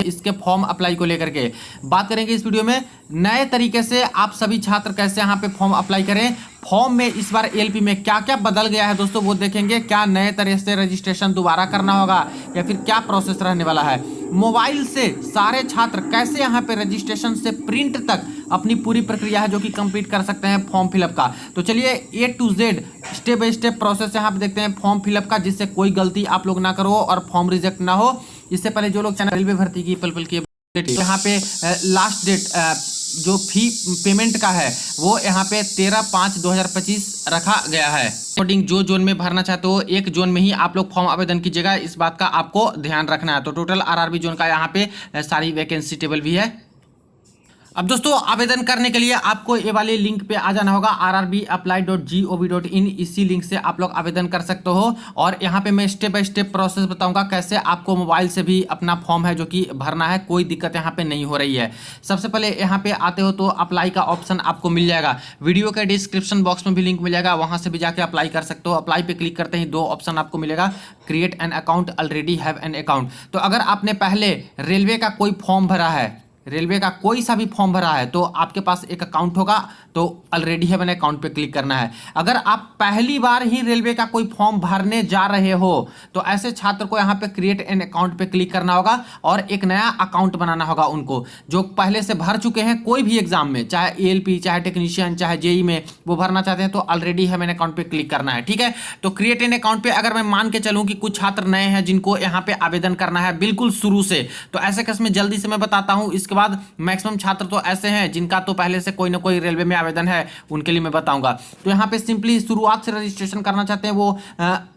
इसके form apply को लेकर के बात करेंगे इस वीडियो में। नए तरीके से आप सभी छात्र कैसे यहाँ पे फॉर्म अप्लाई करें, फॉर्म में इस बार एलपी में क्या क्या बदल गया है दोस्तों वो देखेंगे। क्या नए तरह से रजिस्ट्रेशन दोबारा करना होगा या फिर क्या प्रोसेस रहने वाला है। मोबाइल से सारे छात्र कैसे यहाँ पे रजिस्ट्रेशन से प्रिंट तक अपनी पूरी प्रक्रिया है जो कि कंप्लीट कर सकते हैं फॉर्म फिलअप का। तो चलिए A to Z step by step process यहाँ पे देखते हैं फॉर्म फिलअप का, जिससे कोई गलती आप लोग ना करो और फॉर्म रिजेक्ट ना हो। इससे पहले जो लोग चैनल रेलवे भर्ती की पल पल की यहाँ पे लास्ट डेट जो फी पेमेंट का है वो यहाँ पे 13/5/2025 रखा गया है। अकॉर्डिंग जो जोन में भरना चाहते हो एक जोन में ही आप लोग फॉर्म आवेदन कीजिएगा, इस बात का आपको ध्यान रखना है। तो टोटल आरआरबी जोन का यहाँ पे सारी वैकेंसी टेबल भी है। अब दोस्तों आवेदन करने के लिए आपको ये वाले लिंक पे आ जाना होगा rrbapply.gov.in। इसी लिंक से आप लोग आवेदन कर सकते हो और यहाँ पे मैं स्टेप बाय स्टेप प्रोसेस बताऊंगा कैसे आपको मोबाइल से भी अपना फॉर्म है जो कि भरना है, कोई दिक्कत यहाँ पे नहीं हो रही है। सबसे पहले यहाँ पे आते हो तो अप्लाई का ऑप्शन आपको मिल जाएगा, वीडियो के डिस्क्रिप्शन बॉक्स में भी लिंक मिल जाएगा, वहाँ से भी जाके अप्लाई कर सकते हो। अप्लाई पे क्लिक करते ही दो ऑप्शन आपको मिलेगा, create an account, already have an account. तो अगर आपने पहले रेलवे का कोई फॉर्म भरा है, रेलवे का कोई सा भी फॉर्म भरा है तो आपके पास एक अकाउंट होगा, तो ऑलरेडी है मैंने अकाउंट पे क्लिक करना है। अगर आप पहली बार ही रेलवे का कोई फॉर्म भरने जा रहे हो तो ऐसे छात्र को यहाँ पे क्रिएट एन अकाउंट पे क्लिक करना होगा और एक नया अकाउंट बनाना होगा उनको। जो पहले से भर चुके हैं कोई भी एग्जाम में, चाहे एएलपी, चाहे टेक्नीशियन, चाहे जेई में वो भरना चाहते हैं तो ऑलरेडी है मैंने अकाउंट पे क्लिक करना है। ठीक है, तो क्रिएट एन अकाउंट पे अगर मैं मान के चलूँ कि कुछ छात्र नए हैं जिनको यहाँ पे आवेदन करना है बिल्कुल शुरू से, तो ऐसे केस में जल्दी से मैं बताता हूँ। इसके बाद मैक्सिमम छात्र तो ऐसे हैं जिनका तो पहले से कोई ना कोई रेलवे में आवेदन है, उनके लिए मैं बताऊंगा। तो यहाँ पे सिंपली शुरुआत से रजिस्ट्रेशन करना चाहते हैं वो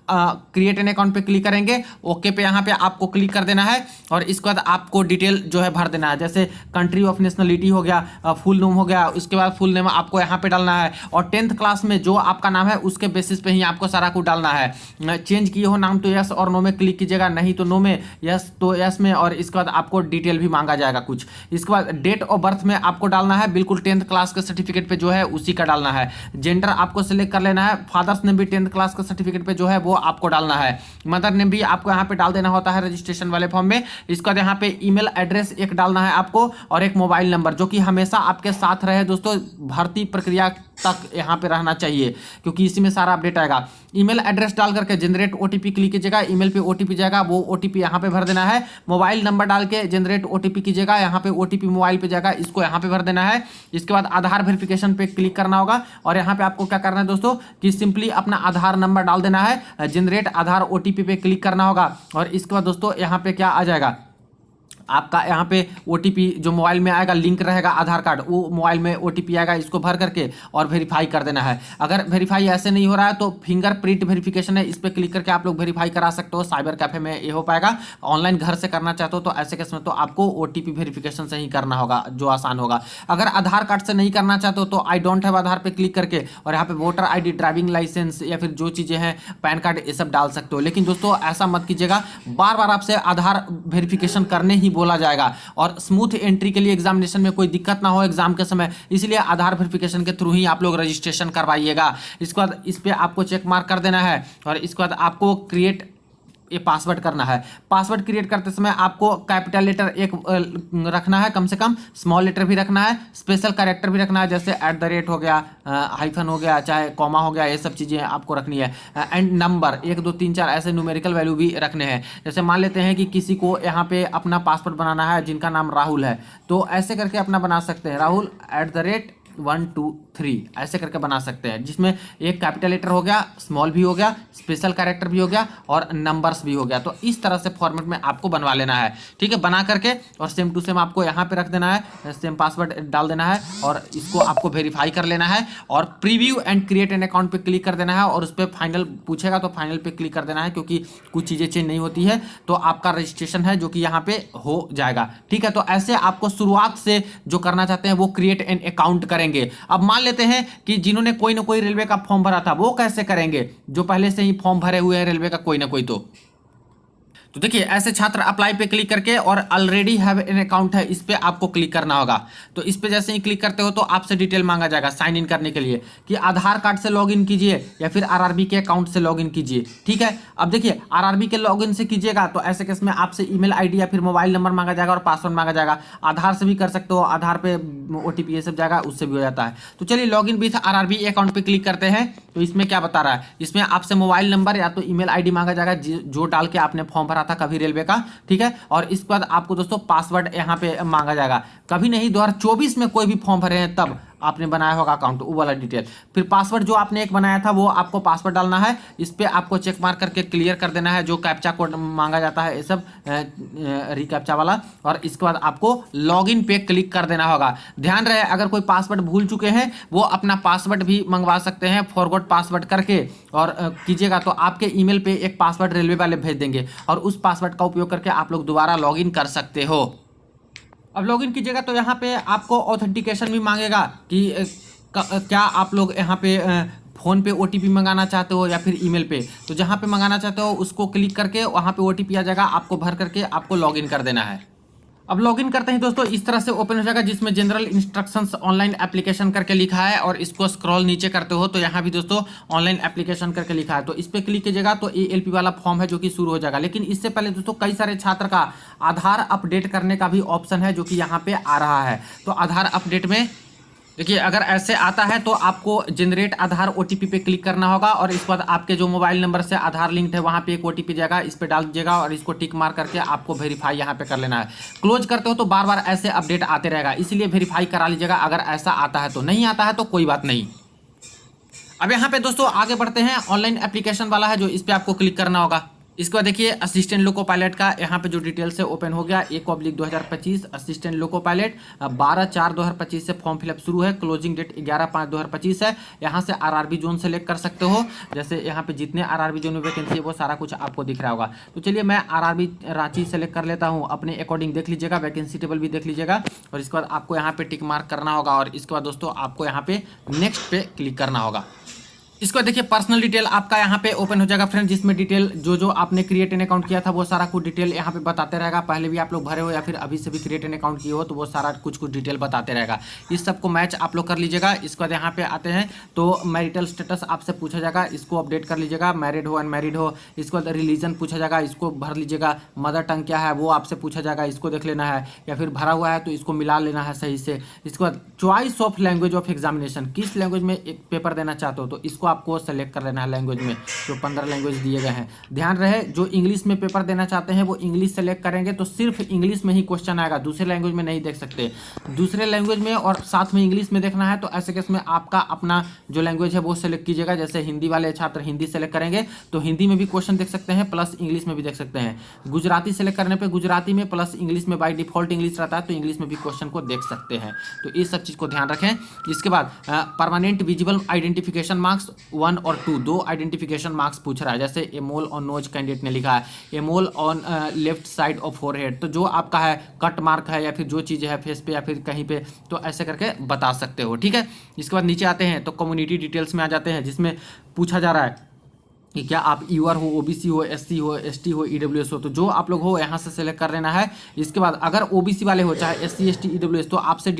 क्रिएट एन अकाउंट पे क्लिक करेंगे, ओके पे यहाँ पे आपको क्लिक कर देना है और इसके बाद आपको डिटेल जो है भर देना है, जैसे कंट्री ऑफ नेशनलिटी हो गया, फुल नेम हो गया, उसके बाद फुल नेम आपको यहाँ पे डालना है और 10th क्लास में जो आपका नाम है उसके बेसिस पे ही आपको सारा कुछ डालना है। चेंज किए हो नाम तो यस और नो में क्लिक कीजिएगा, नहीं तो नो में, यस तो यस में, और इसके बाद आपको डिटेल भी मांगा जाएगा कुछ। इसके बाद डेट ऑफ बर्थ में आपको डालना है बिल्कुल 10th क्लास के सर्टिफिकेट पे जो है उसी का डालना है। जेंडर आपको सिलेक्ट कर लेना है, फादर्स नेम भी 10th क्लास के सर्टिफिकेट पे जो है वो आपको डालना है, मदर नेम भी आपको यहाँ पे डाल देना होता है रजिस्ट्रेशन वाले फॉर्म में। इसके बाद यहाँ पे ईमेल एड्रेस एक डालना है आपको और एक मोबाइल नंबर जो कि हमेशा आपके साथ रहे दोस्तों, भर्ती प्रक्रिया तक यहाँ पे रहना चाहिए क्योंकि इसी में सारा अपडेट आएगा। ईमेल एड्रेस डाल करके जनरेट ओटीपी क्लिक कीजिएगा, ईमेल पे ओटीपी जाएगा, वो ओटीपी यहाँ पे भर देना है। मोबाइल नंबर डाल के जनरेट ओटीपी कीजिएगा, यहाँ पे ओटीपी मोबाइल पे जाएगा, इसको यहाँ पे भर देना है। इसके बाद आधार वेरिफिकेशन पे क्लिक करना होगा और यहाँ पे आपको क्या करना है दोस्तों कि सिंपली अपना आधार नंबर डाल देना है, जनरेट आधार ओटीपी पे क्लिक करना होगा और इसके बाद दोस्तों यहाँ पे क्या आ जाएगा, आपका यहाँ पे ओटीपी जो मोबाइल में आएगा लिंक रहेगा आधार कार्ड, वो मोबाइल में ओटीपी आएगा, इसको भर करके और वेरीफाई कर देना है। अगर वेरीफाई ऐसे नहीं हो रहा है तो फिंगरप्रिंट वेरिफिकेशन है, इस पर क्लिक करके आप लोग वेरीफाई करा सकते हो, साइबर कैफे में ये हो पाएगा। ऑनलाइन घर से करना चाहते हो तो ऐसे केस में तो आपको ओटीपी वेरिफिकेशन से ही करना होगा जो आसान होगा। अगर आधार कार्ड से नहीं करना चाहते हो तो आई डोंट हैव आधार पे क्लिक करके और यहाँ पे वोटर ID, ड्राइविंग लाइसेंस या फिर जो चीज़ें हैं पैन कार्ड, ये सब डाल सकते हो। लेकिन दोस्तों ऐसा मत कीजिएगा, बार बार आपसे आधार वेरिफिकेशन करने ही बोला जाएगा और स्मूथ एंट्री के लिए एग्जामिनेशन में कोई दिक्कत ना हो एग्जाम के समय, इसलिए आधार वेरिफिकेशन के थ्रू ही आप लोग रजिस्ट्रेशन करवाइएगा। इसके बाद इस पे आपको चेक मार्क कर देना है और इसके बाद आपको क्रिएट ये पासवर्ड करना है। पासवर्ड क्रिएट करते समय आपको कैपिटल लेटर एक रखना है, कम से कम स्मॉल लेटर भी रखना है, स्पेशल कैरेक्टर भी रखना है, जैसे @ हो गया, हाइफन हो गया, चाहे कॉमा हो गया, ये सब चीज़ें आपको रखनी है। एंड नंबर 1 2 3 4 ऐसे न्यूमेरिकल वैल्यू भी रखने हैं। जैसे मान लेते हैं कि किसी को यहाँ पे अपना पासवर्ड बनाना है जिनका नाम राहुल है, तो ऐसे करके अपना बना सकते हैं, राहुल @1 2 3 ऐसे करके बना सकते हैं, जिसमें एक कैपिटल लेटर हो गया, स्मॉल भी हो गया, स्पेशल कैरेक्टर भी हो गया और नंबर्स भी हो गया। तो इस तरह से फॉर्मेट में आपको बनवा लेना है। ठीक है, बना करके और सेम टू सेम आपको यहाँ पे रख देना है, सेम पासवर्ड डाल देना है और इसको आपको वेरीफाई कर लेना है और preview and create an account पे क्लिक कर देना है और उस पर फाइनल पूछेगा तो फाइनल पे क्लिक कर देना है, क्योंकि कुछ चीज़ें चेंज नहीं होती है तो आपका रजिस्ट्रेशन है जो कि यहाँ पे हो जाएगा। ठीक है, तो ऐसे आपको शुरुआत से जो करना चाहते हैं वो क्रिएट एन अकाउंट करेंगे। अब मान लेते हैं कि जिन्होंने कोई ना कोई रेलवे का फॉर्म भरा था वो कैसे करेंगे, जो पहले से ही फॉर्म भरे हुए हैं रेलवे का कोई ना कोई। तो देखिए ऐसे छात्र अप्लाई पे क्लिक करके और ऑलरेडी हैव एन अकाउंट है इस पे आपको क्लिक करना होगा। तो इस पे जैसे ही क्लिक करते हो तो आपसे डिटेल मांगा जाएगा साइन इन करने के लिए कि आधार कार्ड से लॉगिन कीजिए या फिर आरआरबी के अकाउंट से लॉगिन कीजिए। ठीक है, अब देखिए आरआरबी के लॉगिन से कीजिएगा तो ऐसे केस में आपसे ईमेल आईडी या फिर मोबाइल नंबर मांगा जाएगा और पासवर्ड मांगा जाएगा। आधार से भी कर सकते हो, आधार पे ओटीपी ये सब जाएगा, उससे भी हो जाता है। तो चलिए लॉगिन विथ आरआरबी अकाउंट पे क्लिक करते हैं। तो इसमें क्या बता रहा है, इसमें आपसे मोबाइल नंबर या तो ईमेल आईडी मांगा जाएगा जो डाल के आपने फॉर्म भरा था कभी रेलवे का। ठीक है, और इसके बाद आपको दोस्तों पासवर्ड यहाँ पे मांगा जाएगा। कभी नहीं 2024 में कोई भी फॉर्म भरे हैं तब आपने बनाया होगा अकाउंट, वो वाला डिटेल। फिर पासवर्ड जो आपने एक बनाया था वो आपको पासवर्ड डालना है। इस पे आपको चेक मार्क करके क्लियर कर देना है जो कैप्चा कोड मांगा जाता है, ये सब रिकैप्चा वाला। और इसके बाद आपको लॉगिन पे क्लिक कर देना होगा। ध्यान रहे अगर कोई पासवर्ड भूल चुके हैं वो अपना पासवर्ड भी मंगवा सकते हैं फॉरगॉट पासवर्ड करके और कीजिएगा तो आपके ईमेल पे एक पासवर्ड रेलवे वाले भेज देंगे और उस पासवर्ड का उपयोग करके आप लोग दोबारा लॉगिन कर सकते हो। अब लॉगिन कीजिएगा तो यहाँ पे आपको ऑथेंटिकेशन भी मांगेगा कि क्या आप लोग यहाँ पे फ़ोन पे ओटीपी मंगाना चाहते हो या फिर ईमेल पे। तो जहाँ पे मंगाना चाहते हो उसको क्लिक करके वहाँ पे ओटीपी आ जाएगा, आपको भर करके आपको लॉगिन कर देना है। अब लॉगिन करते हैं दोस्तों इस तरह से ओपन हो जाएगा जिसमें जनरल इंस्ट्रक्शंस ऑनलाइन एप्लीकेशन करके लिखा है और इसको स्क्रॉल नीचे करते हो तो यहाँ भी दोस्तों ऑनलाइन एप्लीकेशन करके लिखा है। तो इस पर क्लिक कीजिएगा तो एएलपी वाला फॉर्म है जो कि शुरू हो जाएगा। लेकिन इससे पहले दोस्तों कई सारे छात्र का आधार अपडेट करने का भी ऑप्शन है जो कि यहाँ पे आ रहा है। तो आधार अपडेट में देखिए अगर ऐसे आता है तो आपको जनरेट आधार ओटीपी पे क्लिक करना होगा और इसके बाद आपके जो मोबाइल नंबर से आधार लिंक्ड है वहाँ पे एक ओटीपी जाएगा, इस पे डाल दीजिएगा और इसको टिक मार करके आपको वेरीफाई यहाँ पे कर लेना है। क्लोज करते हो तो बार बार ऐसे अपडेट आते रहेगा, इसीलिए वेरीफाई करा लीजिएगा अगर ऐसा आता है तो। नहीं आता है तो कोई बात नहीं। अब यहाँ पे दोस्तों आगे बढ़ते हैं, ऑनलाइन एप्लीकेशन वाला है जो इस पर आपको क्लिक करना होगा। इसके बाद देखिए असिस्टेंट लोको पायलट का यहाँ पे जो डिटेल्स है ओपन हो गया। 1/2025 असिस्टेंट लोको पायलट 12/4/2025 से फॉर्म फिलअप शुरू है। क्लोजिंग डेट 11/5/2025 है। यहाँ से आरआरबी जोन सेलेक्ट कर सकते हो, जैसे यहाँ पे जितने आरआरबी जोन में वैकेंसी है वो सारा कुछ आपको दिख रहा होगा। तो चलिए मैं आरआरबी रांची सेलेक्ट कर लेता हूँ, अपने अकॉर्डिंग देख लीजिएगा, वैकेंसी टेबल भी देख लीजिएगा और इसके बाद आपको यहाँ पे टिक मार्क करना होगा और इसके बाद दोस्तों आपको यहाँ पे नेक्स्ट पे क्लिक करना होगा। इसको देखिए पर्सनल डिटेल आपका यहाँ पे ओपन हो जाएगा फ्रेंड, जिसमें डिटेल जो आपने क्रिएट एन अकाउंट किया था वो सारा कुछ डिटेल यहाँ पे बताते रहेगा। पहले भी आप लोग भरे हो या फिर अभी से भी क्रिएट एन अकाउंट किए हो तो वो सारा कुछ डिटेल बताते रहेगा। इस सबको मैच आप लोग कर लीजिएगा। इसके बाद यहाँ पे आते हैं तो मैरिटल स्टेटस आपसे पूछा जाएगा, इसको अपडेट कर लीजिएगा, मैरिड हो अनमैरिड हो। इसके बाद रिलीजन पूछा जाएगा, इसको भर लीजिएगा। मदर टंग क्या है वो आपसे पूछा जाएगा, इसको देख लेना है, या फिर भरा हुआ है तो इसको मिला लेना है सही से। इसके बाद choice of language of examination, किस लैंग्वेज में एक पेपर देना चाहते हो तो इसको आपको सेलेक्ट कर लेना है लैंग्वेज में, जो 15 लैंग्वेज दिए गए हैं। ध्यान रहे जो इंग्लिश में पेपर देना चाहते हैं वो इंग्लिश सेलेक्ट करेंगे तो सिर्फ इंग्लिश में ही क्वेश्चन आएगा, दूसरे लैंग्वेज में नहीं देख सकते। दूसरे लैंग्वेज में और साथ में इंग्लिश में देखना है तो ऐसे केस में आपका अपना जो लैंग्वेज है वो सेलेक्ट कीजिएगा। जैसे हिंदी वाले छात्र हिंदी सेलेक्ट करेंगे तो हिंदी में भी क्वेश्चन देख सकते हैं प्लस इंग्लिश में भी देख सकते हैं। गुजराती सेलेक्ट करने पर गुजराती में प्लस इंग्लिश में, बाय डिफॉल्ट इंग्लिश रहता है तो इंग्लिश में भी क्वेश्चन को देख सकते हैं। तो ये सब चीज़ को ध्यान रखें। इसके बाद परमानेंट विजिबल आइडेंटिफिकेशन मार्क्स 1 और 2, 2 आइडेंटिफिकेशन मार्क्स पूछ रहा है। जैसे a mole on nose candidate ने लिखा है, a mole on left side of forehead, तो जो आपका है कट मार्क है या फिर जो चीज़ है फेस पे या फिर कहीं पे, तो ऐसे करके बता सकते हो। ठीक है, इसके बाद नीचे आते हैं तो कम्युनिटी डिटेल्स में आ जाते हैं, जिसमें पूछा जा रहा है कि क्या आप यूआर हो, ओबीसी हो, एससी हो, एसटी हो, ईडब्ल्यूएस हो। तो जो आप लोग हो यहाँ से सेलेक्ट कर लेना है। इसके बाद अगर ओबीसी वाले हो चाहे एससी, एसटी, ईडब्ल्यूएस, तो आपसे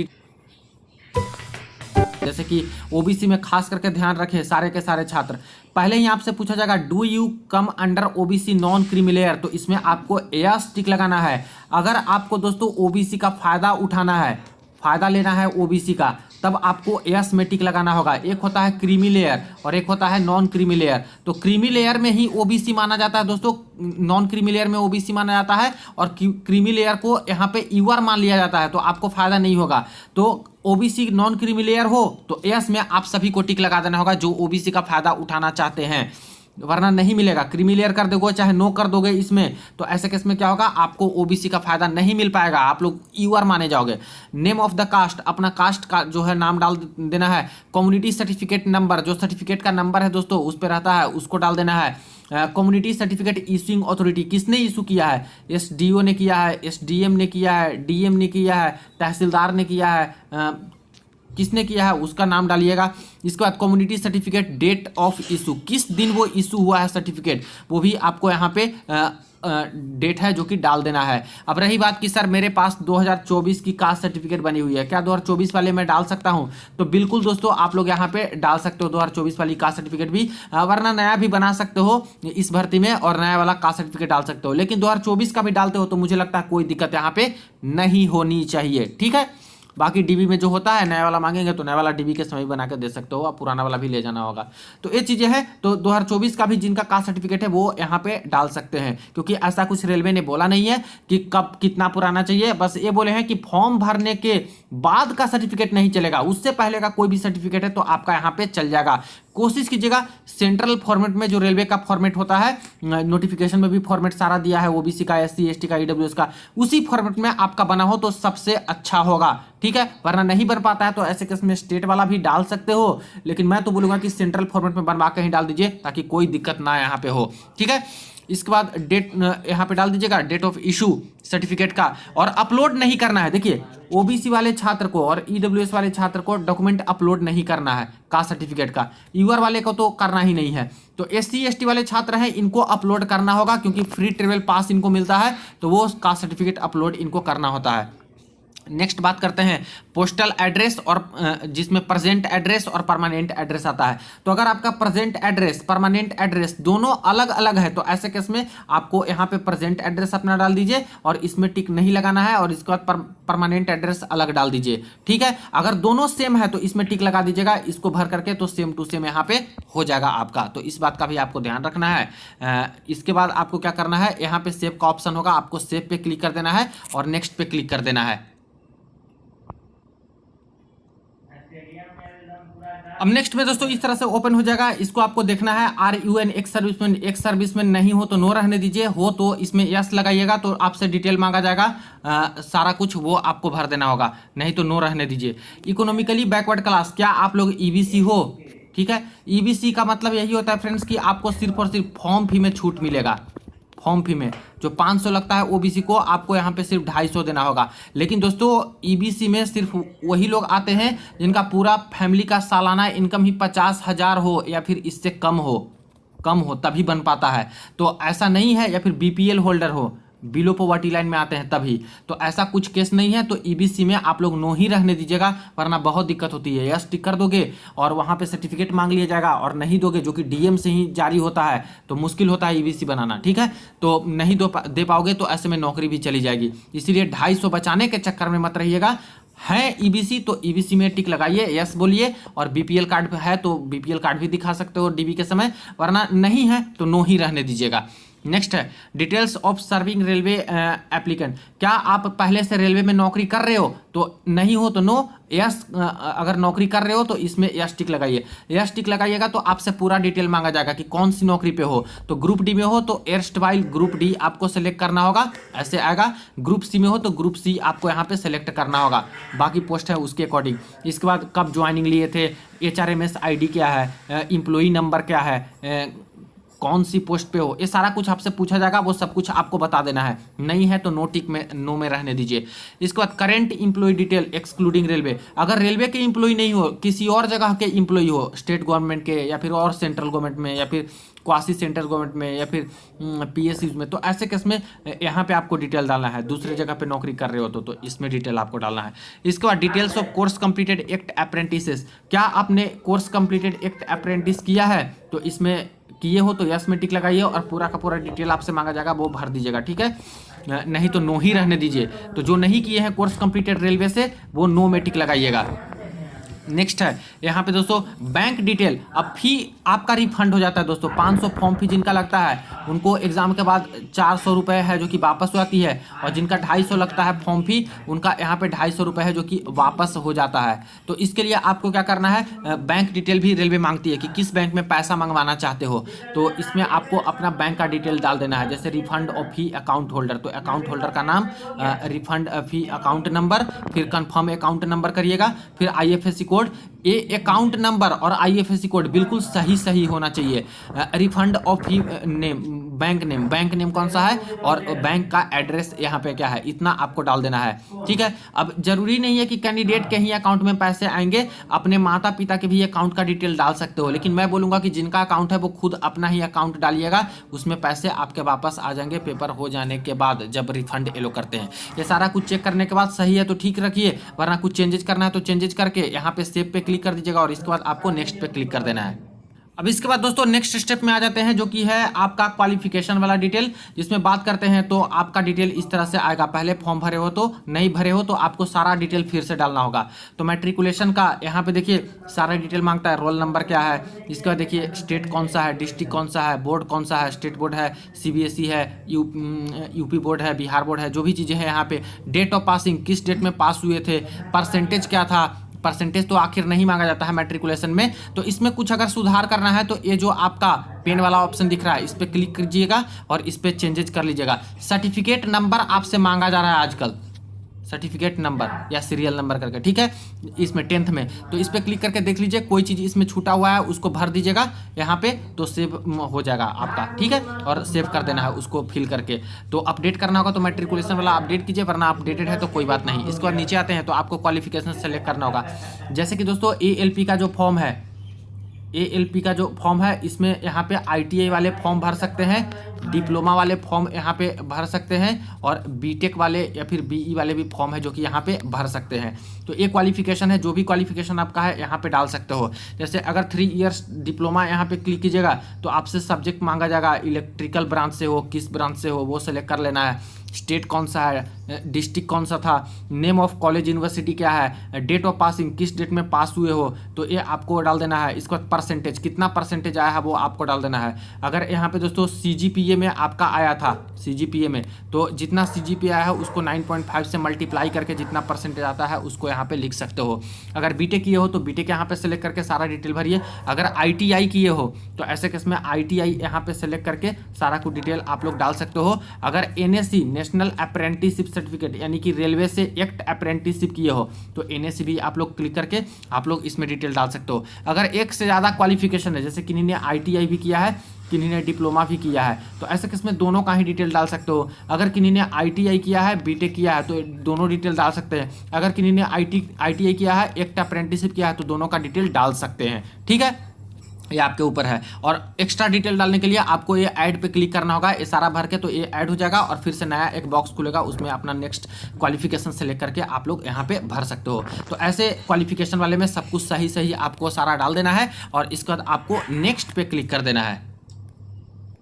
जैसे कि ओबीसी में खास करके ध्यान रखें सारे के सारे छात्र, पहले ही आपसे पूछा जाएगा do you come under OBC non creamy layer, तो इसमें आपको यस टिक लगाना है। अगर आपको दोस्तों ओबीसी का फायदा उठाना है, फायदा लेना है ओबीसी का, तब आपको यस में टिक लगाना होगा। एक होता है क्रीमी लेयर और एक होता है नॉन क्रीमी लेयर। तो क्रीमी लेयर में ही ओबीसी माना जाता है दोस्तों, नॉन क्रीमी लेयर में ओबीसी माना जाता है और क्रीमी लेयर को यहाँ पे यूआर मान लिया जाता है, तो आपको फायदा नहीं होगा। तो ओबीसी नॉन क्रीमी लेयर हो तो यस में आप सभी को टिक लगा देना होगा जो ओबीसी का फायदा उठाना चाहते हैं, वरना नहीं मिलेगा। क्रीमी लेयर कर दोगे चाहे नो कर दोगे इसमें, तो ऐसे केस में क्या होगा, आपको ओबीसी का फायदा नहीं मिल पाएगा, आप लोग यूआर माने जाओगे। नेम ऑफ द कास्ट, अपना कास्ट का जो है नाम डाल देना है। कम्युनिटी सर्टिफिकेट नंबर, जो सर्टिफिकेट का नंबर है दोस्तों उस पर रहता है, उसको डाल देना है। कम्युनिटी सर्टिफिकेट इशूइंग अथॉरिटी, किसने इशू किया है, एसडीओ ने किया है, एसडीएम ने किया है, डीएम ने किया है, तहसीलदार ने किया है, किसने किया है उसका नाम डालिएगा। इसके बाद community certificate date of issue, किस दिन वो इशू हुआ है सर्टिफिकेट, वो भी आपको यहाँ पे डेट है जो कि डाल देना है। अब रही बात कि सर मेरे पास 2024 की कास्ट सर्टिफिकेट बनी हुई है, क्या 2024 वाले मैं डाल सकता हूं? तो बिल्कुल दोस्तों आप लोग यहाँ पे डाल सकते हो 2024 वाली कास्ट सर्टिफिकेट भी, वरना नया भी बना सकते हो इस भर्ती में और नया वाला कास्ट सर्टिफिकेट डाल सकते हो। लेकिन 2024 का भी डालते हो तो मुझे लगता है कोई दिक्कत यहाँ पे नहीं होनी चाहिए, ठीक है। बाकी डीबी में जो होता है नया वाला मांगेंगे तो नया वाला डीबी के समय बना कर दे सकते हो, आप पुराना वाला भी ले जाना होगा। तो ये चीज़ें हैं। तो 2024 का भी जिनका कास्ट सर्टिफिकेट है वो यहाँ पे डाल सकते हैं, क्योंकि ऐसा कुछ रेलवे ने बोला नहीं है कि कब कितना पुराना चाहिए। बस ये बोले हैं कि फॉर्म भरने के बाद का सर्टिफिकेट नहीं चलेगा, उससे पहले का कोई भी सर्टिफिकेट है तो आपका यहाँ पे चल जाएगा। कोशिश कीजिएगा सेंट्रल फॉर्मेट में, जो रेलवे का फॉर्मेट होता है, नोटिफिकेशन में भी फॉर्मेट सारा दिया है, ओबीसी का, एससी एसटी का, ईडब्ल्यूएस का, उसी फॉर्मेट में आपका बना हो तो सबसे अच्छा होगा, ठीक है। वरना नहीं बन पाता है तो ऐसे केस में स्टेट वाला भी डाल सकते हो, लेकिन मैं तो बोलूंगा कि सेंट्रल फॉर्मेट में बनवा के ही डाल दीजिए ताकि कोई दिक्कत ना यहाँ पे हो, ठीक है। इसके बाद डेट यहाँ पे डाल दीजिएगा, डेट ऑफ इशू सर्टिफिकेट का, और अपलोड नहीं करना है। देखिए ओबीसी वाले छात्र को और ईडब्ल्यूएस वाले छात्र को डॉक्यूमेंट अपलोड नहीं करना है कास्ट सर्टिफिकेट का, यूआर वाले को तो करना ही नहीं है। तो एससी एसटी वाले छात्र हैं इनको अपलोड करना होगा, क्योंकि फ्री ट्रेवल पास इनको मिलता है तो वो कास्ट सर्टिफिकेट अपलोड इनको करना होता है। नेक्स्ट बात करते हैं पोस्टल एड्रेस, और जिसमें प्रेजेंट एड्रेस और परमानेंट एड्रेस आता है। तो अगर आपका प्रेजेंट एड्रेस परमानेंट एड्रेस दोनों अलग अलग है तो ऐसे केस में आपको यहाँ पे प्रेजेंट एड्रेस अपना डाल दीजिए और इसमें टिक नहीं लगाना है, और इसके बाद परमानेंट एड्रेस अलग डाल दीजिए, ठीक है। अगर दोनों सेम है तो इसमें टिक लगा दीजिएगा, इसको भर करके तो सेम टू सेम यहाँ पे हो जाएगा आपका। तो इस बात का भी आपको ध्यान रखना है। इसके बाद आपको क्या करना है, यहाँ पे सेव का ऑप्शन होगा, आपको सेव पे क्लिक कर देना है और नेक्स्ट पे क्लिक कर देना है। अब नेक्स्ट में दोस्तों इस तरह से ओपन हो जाएगा। इसको आपको देखना है RUN एक्स सर्विसमैन नहीं हो तो नो रहने दीजिए, हो तो इसमें यस लगाइएगा, तो आपसे डिटेल मांगा जाएगा, सारा कुछ वो आपको भर देना होगा, नहीं तो नो रहने दीजिए। इकोनॉमिकली बैकवर्ड क्लास, क्या आप लोग EBC हो? ठीक है, EBC का मतलब यही होता है फ्रेंड्स कि आपको सिर्फ और सिर्फ फॉर्म फी में छूट मिलेगा। फॉर्म फी में जो 500 लगता है ओबीसी को, आपको यहाँ पे सिर्फ 250 देना होगा। लेकिन दोस्तों ईबीसी में सिर्फ वही लोग आते हैं जिनका पूरा फैमिली का सालाना इनकम ही 50,000 हो या फिर इससे कम हो तभी बन पाता है। तो ऐसा नहीं है, या फिर BPL होल्डर हो, बिलो पॉवर्टी लाइन में आते हैं तभी। तो ऐसा कुछ केस नहीं है, तो ईबीसी में आप लोग नो ही रहने दीजिएगा, वरना बहुत दिक्कत होती है। यस टिक कर दोगे और वहाँ पे सर्टिफिकेट मांग लिया जाएगा, और नहीं दोगे जो कि डीएम से ही जारी होता है तो मुश्किल होता है ईबीसी बनाना, ठीक है। तो नहीं दे पाओगे तो ऐसे में नौकरी भी चली जाएगी। इसीलिए 250 बचाने के चक्कर में मत रहिएगा। है ईबीसी तो ईबीसी में टिक लगाइए, यस बोलिए, और बीपीएल कार्ड है तो बीपीएल कार्ड भी दिखा सकते हो डीबी के समय, वरना नहीं है तो नो ही रहने दीजिएगा। नेक्स्ट है details of serving railway applicant, क्या आप पहले से रेलवे में नौकरी कर रहे हो? तो नहीं हो तो नो, यस अगर नौकरी कर रहे हो तो इसमें यस टिक लगाइए। यस टिक लगाइएगा तो आपसे पूरा डिटेल मांगा जाएगा कि कौन सी नौकरी पे हो। तो ग्रुप डी में हो तो एर्स्ट वाइल ग्रुप डी आपको सेलेक्ट करना होगा, ऐसे आएगा। ग्रुप सी में हो तो ग्रुप सी आपको यहाँ पे सेलेक्ट करना होगा, बाकी पोस्ट है उसके अकॉर्डिंग। इसके बाद कब ज्वाइनिंग लिए थे, HRMS ID क्या है, एम्प्लॉई नंबर क्या है, कौन सी पोस्ट पे हो, ये सारा कुछ आपसे पूछा जाएगा, वो सब कुछ आपको बता देना है। नहीं है तो नो टिक में, नो में रहने दीजिए। इसके बाद current employ detail excluding railway, अगर रेलवे के इंप्लॉय नहीं हो, किसी और जगह के इंप्लॉय हो, स्टेट गवर्नमेंट के या फिर और सेंट्रल गवर्नमेंट में या फिर क्वासी सेंट्रल गवर्नमेंट में या फिर PSUs में, तो ऐसे केस में यहाँ पे आपको डिटेल डालना है। दूसरे जगह पे नौकरी कर रहे हो तो इसमें डिटेल आपको डालना है। इसके बाद details of course completed act apprentices, क्या आपने कोर्स कंप्लीटेड एक्ट अप्रेंटिस किया है? तो इसमें किए हो तो यस में टिक लगाइए, और पूरा का पूरा डिटेल आपसे मांगा जाएगा वो भर दीजिएगा, ठीक है। नहीं तो नो ही रहने दीजिए। तो जो नहीं किए हैं कोर्स कंप्लीटेड रेलवे से, वो नो में टिक लगाइएगा। नेक्स्ट है यहाँ पे दोस्तों बैंक डिटेल, अब फी आपका रिफंड हो जाता है दोस्तों। 500 फॉर्म फी जिनका लगता है उनको एग्जाम के बाद 400 रुपये है जो कि वापस हो जाती है, और जिनका 250 लगता है फॉर्म फी, उनका यहाँ पे 250 रुपये है जो कि वापस हो जाता है। तो इसके लिए आपको क्या करना है, बैंक डिटेल भी रेलवे मांगती है कि किस बैंक में पैसा मंगवाना चाहते हो, तो इसमें आपको अपना बैंक का डिटेल डाल देना है। जैसे refund of fee account holder, तो अकाउंट होल्डर का नाम, रिफंड फी अकाउंट नंबर, फिर कन्फर्म अकाउंट नंबर करिएगा, फिर IFSC कोड, ये अकाउंट नंबर और आईएफएससी कोड बिल्कुल सही होना चाहिए। Refund of name, bank name कौन सा है और बैंक का एड्रेस यहाँ पे क्या है, इतना आपको डाल देना है। ठीक है, अब जरूरी नहीं है कि कैंडिडेट के ही अकाउंट में पैसे आएंगे, अपने माता पिता के भी अकाउंट का डिटेल डाल सकते हो, लेकिन मैं बोलूंगा कि जिनका अकाउंट है वो खुद अपना ही अकाउंट डालिएगा, उसमें पैसे आपके वापस आ जाएंगे पेपर हो जाने के बाद, जब रिफंड एलो करते हैं। ये सारा कुछ चेक करने के बाद सही है तो ठीक रखिए, वरना कुछ चेंजेस करना है तो चेंजेस करके यहाँ पे सेव पे क्लिक कर दीजिएगा और इसके बाद आपको नेक्स्ट पे क्लिक कर देना है। अब इसके बाद दोस्तों नेक्स्ट स्टेप में आ जाते हैं, जो कि है आपका क्वालिफिकेशन वाला डिटेल, जिसमें बात करते हैं। तो आपका डिटेल इस तरह से आएगा, पहले फॉर्म भरे हो तो, नहीं भरे हो तो आपको सारा डिटेल फिर से डालना होगा। तो मैट्रिकुलेशन का यहाँ पे देखिए सारा डिटेल मांगता है, रोल नंबर क्या है, इसके बाद देखिए स्टेट कौन सा है, डिस्ट्रिक्ट कौन सा है, बोर्ड कौन सा है, स्टेट बोर्ड है, सीबीएसई है, यूपी बोर्ड है, बिहार बोर्ड है, जो भी चीज़ें हैं यहाँ पे, डेट ऑफ पासिंग, किस डेट में पास हुए थे, परसेंटेज क्या था, परसेंटेज तो आखिर नहीं मांगा जाता है मैट्रिकुलेशन में, तो इसमें कुछ अगर सुधार करना है तो ये जो आपका पेन वाला ऑप्शन दिख रहा है इस पर क्लिक कीजिएगा और इस पर चेंजेस कर लीजिएगा। सर्टिफिकेट नंबर आपसे मांगा जा रहा है आजकल, सर्टिफिकेट नंबर या सीरियल नंबर करके, ठीक है, इसमें 10th में, तो इस पर क्लिक करके देख लीजिए कोई चीज़ इसमें छूटा हुआ है उसको भर दीजिएगा यहाँ पे, तो सेव हो जाएगा आपका। ठीक है, और सेव कर देना है उसको फिल करके। तो अपडेट करना होगा तो मैट्रिकुलेशन वाला अपडेट कीजिए, वरना अपडेटेड है तो कोई बात नहीं। इसके बाद नीचे आते हैं तो आपको क्वालिफिकेशन सेलेक्ट करना होगा। जैसे कि दोस्तों ALP का जो फॉर्म है, ALP का जो फॉर्म है इसमें यहाँ पे ITI वाले फॉर्म भर सकते हैं, डिप्लोमा वाले फॉर्म यहाँ पे भर सकते हैं, और बीटेक वाले या फिर BE वाले भी फॉर्म है जो कि यहाँ पे भर सकते हैं। तो ये क्वालिफिकेशन है, जो भी क्वालिफिकेशन आपका है यहाँ पे डाल सकते हो। जैसे अगर 3 इयर्स डिप्लोमा यहाँ पे क्लिक कीजिएगा तो आपसे सब्जेक्ट मांगा जाएगा, इलेक्ट्रिकल ब्रांच से हो, किस ब्रांच से हो वो सेलेक्ट कर लेना है, स्टेट कौन सा है, डिस्ट्रिक्ट कौन सा था, नेम ऑफ कॉलेज यूनिवर्सिटी क्या है, डेट ऑफ पासिंग, किस डेट में पास हुए हो, तो ये आपको डाल देना है। इसके बाद परसेंटेज, कितना परसेंटेज आया है वो आपको डाल देना है। अगर यहाँ पे दोस्तों CGPA में आपका आया था, CGPA में, तो जितना CGPA आया है उसको 9.5 से मल्टीप्लाई करके जितना परसेंटेज आता है उसको यहाँ पे लिख सकते हो। अगर बीटेक किए हो तो बीटेक यहाँ पे सेलेक्ट करके सारा डिटेल भरिए। अगर ITI किए हो तो ऐसे केस में ITI यहाँ पे सेलेक्ट करके सारा कुछ डिटेल आप लोग डाल सकते हो। अगर NSC नेशनल अप्रेंटिसशिप सर्टिफिकेट यानी कि रेलवे से एक्ट अप्रेंटिसशिप किए हो तो NSC भी आप लोग क्लिक करके आप लोग इसमें डिटेल डाल सकते हो। अगर एक से ज़्यादा क्वालिफिकेशन है, जैसे किन्हीं ने ITI भी किया है, किन्हीं ने डिप्लोमा भी किया है, तो ऐसे केस में दोनों का ही डिटेल डाल सकते हो। अगर किन्हीं ने ITI किया है, बीटेक किया है तो दोनों डिटेल डाल सकते हैं। अगर किन्हीं ने ITI किया है, एक्ट अप्रेंटिसशिप किया है तो दोनों का डिटेल डाल सकते हैं। ठीक है, ये आपके ऊपर है। और एक्स्ट्रा डिटेल डालने के लिए आपको ये ऐड पे क्लिक करना होगा, ये सारा भर के तो ये ऐड हो जाएगा और फिर से नया एक बॉक्स खुलेगा, उसमें अपना नेक्स्ट क्वालिफिकेशन सेलेक्ट करके आप लोग यहाँ पे भर सकते हो। तो ऐसे क्वालिफिकेशन वाले में सब कुछ सही आपको सारा डाल देना है और इसके बाद आपको नेक्स्ट पे क्लिक कर देना है।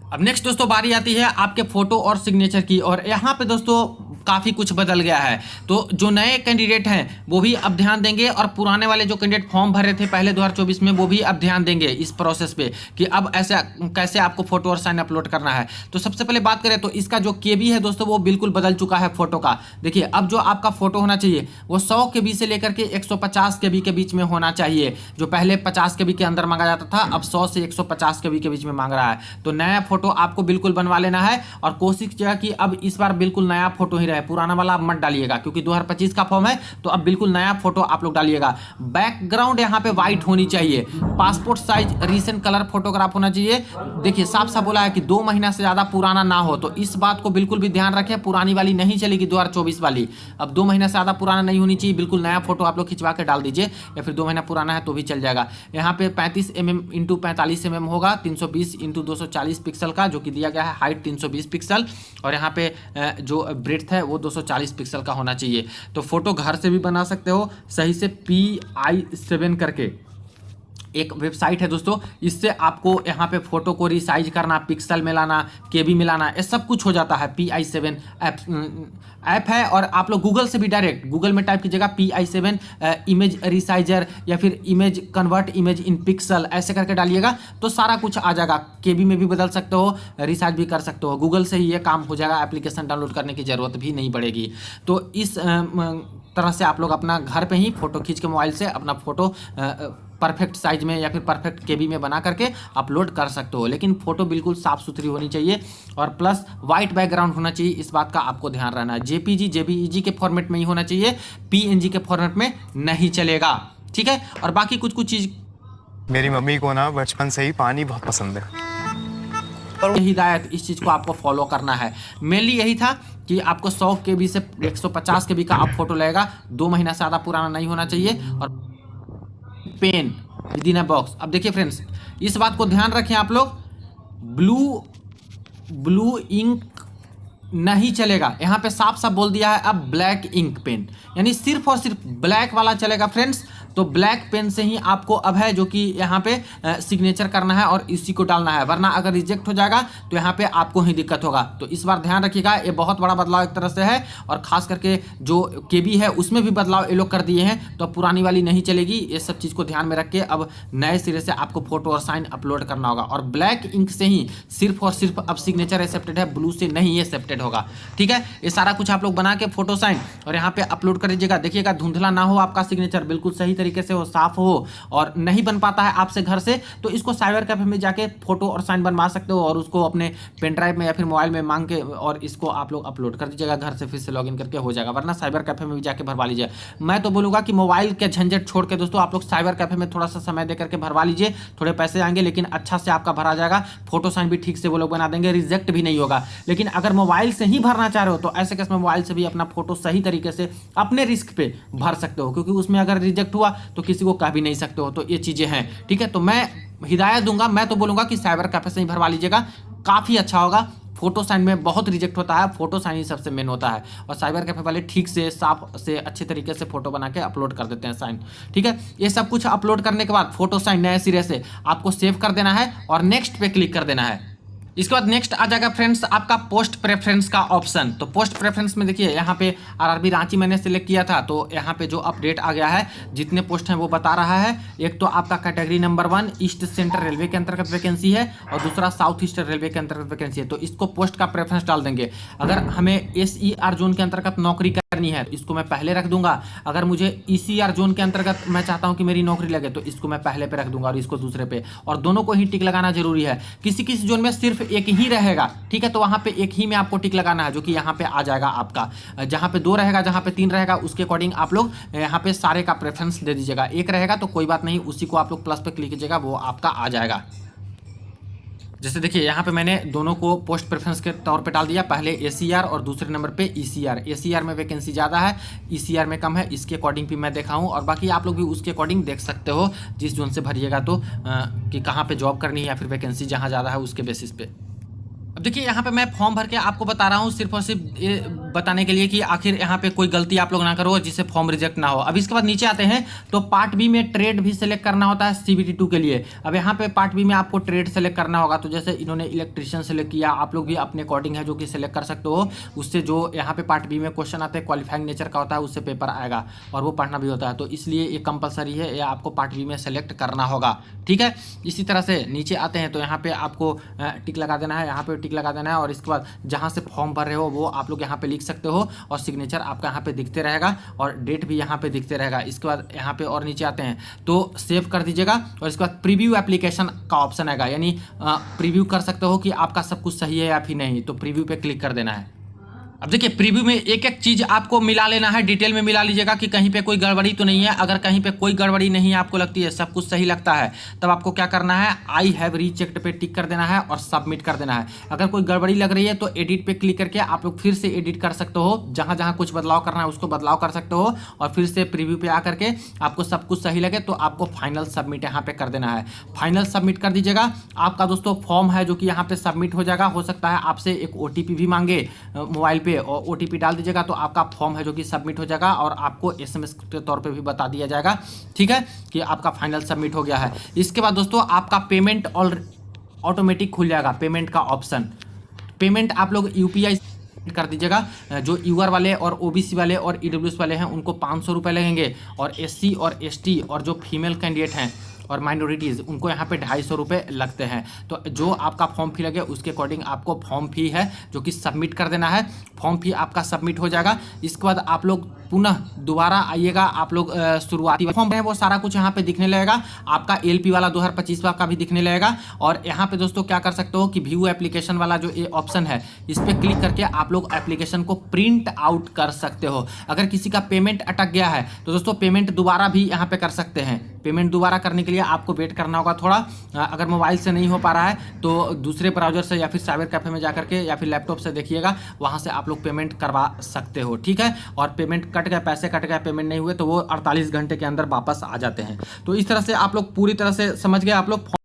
अब नेक्स्ट दोस्तों बारी आती है आपके फोटो और सिग्नेचर की, और यहाँ पे दोस्तों काफ़ी कुछ बदल गया है। तो जो नए कैंडिडेट हैं वो भी अब ध्यान देंगे, और पुराने वाले जो कैंडिडेट फॉर्म भरे थे पहले 2024 में वो भी अब ध्यान देंगे इस प्रोसेस पे कि अब ऐसे कैसे आपको फोटो और साइन अपलोड करना है। तो सबसे पहले बात करें तो इसका जो KB है दोस्तों वो बिल्कुल बदल चुका है फोटो का। देखिए अब जो आपका फोटो होना चाहिए वो 100 KB से लेकर के 150 KB के बीच में होना चाहिए। जो पहले 50 KB के अंदर मांगा जाता था अब 100 से 150 KB के बीच में मांग रहा है। तो नया फोटो आपको बिल्कुल बनवा लेना है, और कोशिश कीजिएगा कि अब इस बार बिल्कुल नया फोटो ही रहे, पुराना वाला मत डालिएगा, क्योंकि 2025 का फॉर्म है तो अब बिल्कुल नया फोटो आप लोग डालिएगा। बैकग्राउंड यहाँ पे व्हाइट होनी चाहिए, passport size recent colour photograph होना चाहिए। देखिए साफ साफ बोला है कि 2 महीना से ज्यादा पुराना ना हो, तो इस बात को बिल्कुल भी ध्यान रखें। पुरानी वाली नहीं चलेगी 2024 वाली, अब 2 महीना से ज्यादा पुराना नहीं होनी चाहिए, बिल्कुल नया फोटो आप लोग खिंचवा के डाल दीजिए, या फिर 2 महीना पुराना है तो भी चल जाएगा। यहाँ पे 35 mm × 45 mm होगा, 320 × 240 पिक्सल का जो कि दिया गया है, हाइट 320 पिक्सल, और यहाँ पे जो ब्रेड्थ है वो 240 पिक्सल का होना चाहिए। तो फोटो घर से भी बना सकते हो सही से, PI7 करके एक वेबसाइट है दोस्तों, इससे आपको यहाँ पे फोटो को रिसाइज करना, पिक्सल में लाना, KB में लाना, ये सब कुछ हो जाता है। PI7 ऐप है, और आप लोग गूगल से भी डायरेक्ट गूगल में टाइप कीजिएगा PI7 इमेज रिसाइजर या फिर image convert image in pixel, ऐसे करके डालिएगा तो सारा कुछ आ जाएगा। KB में भी बदल सकते हो, रिसाइज भी कर सकते हो, गूगल से ही ये काम हो जाएगा, एप्लीकेशन डाउनलोड करने की ज़रूरत भी नहीं पड़ेगी। तो इस तरह से आप लोग अपना घर पे ही फ़ोटो खींच के मोबाइल से अपना फ़ोटो परफेक्ट साइज में या फिर परफेक्ट KB में बना करके अपलोड कर सकते हो, लेकिन फ़ोटो बिल्कुल साफ़ सुथरी होनी चाहिए, और प्लस वाइट बैकग्राउंड होना चाहिए, इस बात का आपको ध्यान रहना है। JPG JPEG के फॉर्मेट में ही होना चाहिए, PNG के फॉर्मेट में नहीं चलेगा। ठीक है। और बाकी कुछ कुछ चीज़, मेरी मम्मी को ना बचपन से ही पानी बहुत पसंद है और हिदायत इस चीज़ को आपको फॉलो करना है। मेनली यही था कि आपको 100 KB से 150 KB का आप फोटो लगेगा, 2 महीना से ज़्यादा पुराना नहीं होना चाहिए। और pen within a box. अब देखिए फ्रेंड्स, इस बात को ध्यान रखें आप लोग, ब्लू इंक नहीं चलेगा। यहाँ पे साफ साफ बोल दिया है अब ब्लैक इंक पेन, यानी सिर्फ और सिर्फ ब्लैक वाला चलेगा फ्रेंड्स। तो ब्लैक पेन से ही आपको अब है जो कि यहाँ पे सिग्नेचर करना है और इसी को डालना है, वरना अगर रिजेक्ट हो जाएगा तो यहाँ पे आपको ही दिक्कत होगा। तो इस बार ध्यान रखिएगा, ये बहुत बड़ा बदलाव एक तरह से है। और खास करके जो KB है उसमें भी बदलाव ये लोग कर दिए हैं, तो पुरानी वाली नहीं चलेगी। ये सब चीज़ को ध्यान में रख के अब नए सिरे से आपको फोटो और साइन अपलोड करना होगा। और ब्लैक इंक से ही सिर्फ और सिर्फ अब सिग्नेचर एक्सेप्टेड है, ब्लू से नहीं एक्सेप्टेड होगा। ठीक है, ये सारा कुछ आप लोग बना के फोटो साइन और यहाँ पे अपलोड कर दीजिएगा। देखिएगा धुंधला ना हो आपका सिग्नेचर, बिल्कुल सही तरीके से हो, साफ हो। और नहीं बन पाता है आपसे घर से, तो इसको साइबर कैफे में जाके फोटो और साइन बनवा सकते हो और उसको अपने पेन ड्राइव में या फिर मोबाइल में मांग के और इसको आप लोग अपलोड कर दीजिएगा घर से, फिर से लॉगिन करके हो जाएगा। वरना साइबर कैफे में भी जाके भरवा लीजिए। मैं तो बोलूँगा कि मोबाइल के झंझट छोड़ के दोस्तों आप लोग साइबर कैफे में थोड़ा सा समय दे करके भरवा लीजिए। थोड़े पैसे आएंगे लेकिन अच्छा से आपका भरा जाएगा, फोटो साइन भी ठीक से वो लोग बना देंगे, रिजेक्ट भी नहीं होगा। लेकिन अगर मोबाइल से ही भरना चाह रहे हो तो ऐसे केस में मोबाइल से भी अपना फोटो सही तरीके से अपने रिस्क पे भर सकते हो, क्योंकि उसमें अगर रिजेक्ट हुआ तो किसी को कह भी नहीं सकते हो। तो ये चीज़ें हैं, ठीक है। तो मैं हिदायत दूंगा, मैं तो बोलूँगा कि साइबर कैफे से ही भरवा लीजिएगा, काफ़ी अच्छा होगा। फोटो साइन में बहुत रिजेक्ट होता है, फोटो साइन ही सबसे मेन होता है। और साइबर कैफे वाले ठीक से साफ से अच्छे तरीके से फोटो बना के अपलोड कर देते हैं साइन, ठीक है। ये सब कुछ अपलोड करने के बाद फोटो साइन नए सिरे से आपको सेव कर देना है और नेक्स्ट पे क्लिक कर देना है। इसके बाद नेक्स्ट आ जाएगा फ्रेंड्स आपका पोस्ट प्रेफरेंस का ऑप्शन। तो पोस्ट प्रेफरेंस में देखिए यहाँ पे RRB रांची मैंने सिलेक्ट किया था, तो यहाँ पे जो अपडेट आ गया है, जितने पोस्ट हैं वो बता रहा है। एक तो आपका category number 1 east central railway के अंतर्गत वैकेंसी है और दूसरा साउथ ईस्ट रेलवे के अंतर्गत वैकेंसी है। तो इसको पोस्ट का प्रेफरेंस डाल देंगे। अगर हमें SER जोन के अंतर्गत नौकरी करनी है तो इसको मैं पहले रख दूंगा। अगर मुझे ECR जोन के अंतर्गत मैं चाहता हूं कि मेरी नौकरी लगे तो इसको मैं पहले पे रख दूंगा और इसको दूसरे पे। और दोनों को ही टिक लगाना जरूरी है। किसी किसी जोन में सिर्फ एक ही रहेगा, ठीक है, तो वहां पे एक ही में आपको टिक लगाना है, जो कि यहाँ पे आ जाएगा आपका। जहां पे 2 रहेगा, जहां पे 3 रहेगा, उसके अकॉर्डिंग आप लोग यहाँ पे सारे का प्रेफरेंस दे दीजिएगा। 1 रहेगा तो कोई बात नहीं, उसी को आप लोग प्लस पे क्लिक कीजिएगा, वो आपका आ जाएगा। जैसे देखिए यहाँ पे मैंने दोनों को पोस्ट प्रेफरेंस के तौर पे डाल दिया, पहले ACR और दूसरे नंबर पे ECR। ACR में वैकेंसी ज़्यादा है, ECR में कम है, इसके अकॉर्डिंग भी मैं देखा हूँ। और बाकी आप लोग भी उसके अकॉर्डिंग देख सकते हो जिस जोन से भरिएगा तो कि कहाँ पे जॉब करनी है या फिर वैकेंसी जहाँ ज़्यादा है उसके बेसिस पे। अब देखिए यहाँ पे मैं फॉर्म भर के आपको बता रहा हूँ सिर्फ और सिर्फ ये बताने के लिए कि आखिर यहाँ पे कोई गलती आप लोग ना करो जिससे फॉर्म रिजेक्ट ना हो। अब इसके बाद नीचे आते हैं तो पार्ट बी में ट्रेड भी सिलेक्ट करना होता है CBT 2 के लिए। अब यहाँ पे पार्ट बी में आपको ट्रेड सेलेक्ट करना होगा। तो जैसे इन्होंने इलेक्ट्रिशियन सेलेक्ट किया, आप लोग भी अपने अकॉर्डिंग है जो कि सिलेक्ट कर सकते हो। उससे जो यहाँ पे पार्ट बी में क्वेश्चन आते हैं क्वालिफाइंग नेचर का होता है, उससे पेपर आएगा और वो पढ़ना भी होता है। तो इसलिए ये कंपलसरी है, या आपको पार्ट बी में सेलेक्ट करना होगा, ठीक है। इसी तरह से नीचे आते हैं तो यहाँ पे आपको टिक लगा देना है, यहाँ पे टिक लगा देना है। और इसके बाद जहाँ से फॉर्म भर रहे हो वो आप लोग यहाँ पे लिख सकते हो और सिग्नेचर आपका यहाँ पे दिखते रहेगा और डेट भी यहाँ पे दिखते रहेगा। इसके बाद यहाँ पे और नीचे आते हैं तो सेव कर दीजिएगा और इसके बाद प्रीव्यू एप्लीकेशन का ऑप्शन आएगा, यानी प्रीव्यू कर सकते हो कि आपका सब कुछ सही है या फिर नहीं। तो प्रीव्यू पे क्लिक कर देना है। अब देखिए प्रीव्यू में एक एक चीज़ आपको मिला लेना है, डिटेल में मिला लीजिएगा कि कहीं पे कोई गड़बड़ी तो नहीं है। अगर कहीं पे कोई गड़बड़ी नहीं आपको लगती है, सब कुछ सही लगता है, तब आपको क्या करना है, आई हैव रीचेक्ड पे टिक कर देना है और सबमिट कर देना है। अगर कोई गड़बड़ी लग रही है तो एडिट पे क्लिक करके आप लोग फिर से एडिट कर सकते हो, जहाँ जहाँ कुछ बदलाव करना है उसको बदलाव कर सकते हो और फिर से प्रीव्यू पे आकर के आपको सब कुछ सही लगे तो आपको फाइनल सबमिट यहाँ पे कर देना है। फाइनल सबमिट कर दीजिएगा। आपका दोस्तों फॉर्म है जो कि यहाँ पे सबमिट हो जाएगा। हो सकता है आपसे एक OTP भी मांगे मोबाइल पे और OTP डाल दीजिएगा तो आपका फॉर्म है जो कि सबमिट हो जाएगा और आपको SMS के तौर पे भी बता दिया जाएगा, ठीक है, कि आपका फाइनल सबमिट हो गया है। इसके बाद दोस्तों आपका पेमेंट और ऑटोमेटिक खुल जाएगा, पेमेंट का ऑप्शन। पेमेंट आप लोग UPI कर दीजिएगा। जो UR वाले और OBC वाले और EWS वाले हैं उनको 500 रुपये लगेंगे और SC और ST और जो फीमेल कैंडिडेट हैं और माइनॉरिटीज़ उनको यहाँ पे 250 रुपये लगते हैं। तो जो आपका फॉर्म फी लगे उसके अकॉर्डिंग आपको फॉर्म फी है जो कि सबमिट कर देना है। फॉर्म फी आपका सबमिट हो जाएगा। इसके बाद आप लोग पुनः दोबारा आइएगा। आप लोग शुरुआती फॉर्म है वो सारा कुछ यहाँ पे दिखने लगेगा। आपका एलपी वाला 2025 का भी दिखने लगेगा। और यहाँ पे दोस्तों क्या कर सकते हो कि व्यू एप्लीकेशन वाला जो ये ऑप्शन है इस पर क्लिक करके आप लोग एप्लीकेशन को प्रिंट आउट कर सकते हो। अगर किसी का पेमेंट अटक गया है तो दोस्तों पेमेंट दोबारा भी यहाँ पे कर सकते हैं। पेमेंट दोबारा करने के लिए आपको वेट करना होगा थोड़ा। अगर मोबाइल से नहीं हो पा रहा है तो दूसरे ब्राउजर से या फिर साइबर कैफे में जाकर के या फिर लैपटॉप से देखिएगा, वहाँ से आप लोग पेमेंट करवा सकते हो। ठीक है, और पेमेंट कट गए, पैसे कट गए, पेमेंट नहीं हुए तो वो 48 घंटे के अंदर वापस आ जाते हैं। तो इस तरह से आप लोग पूरी तरह से समझ गए आप लोग।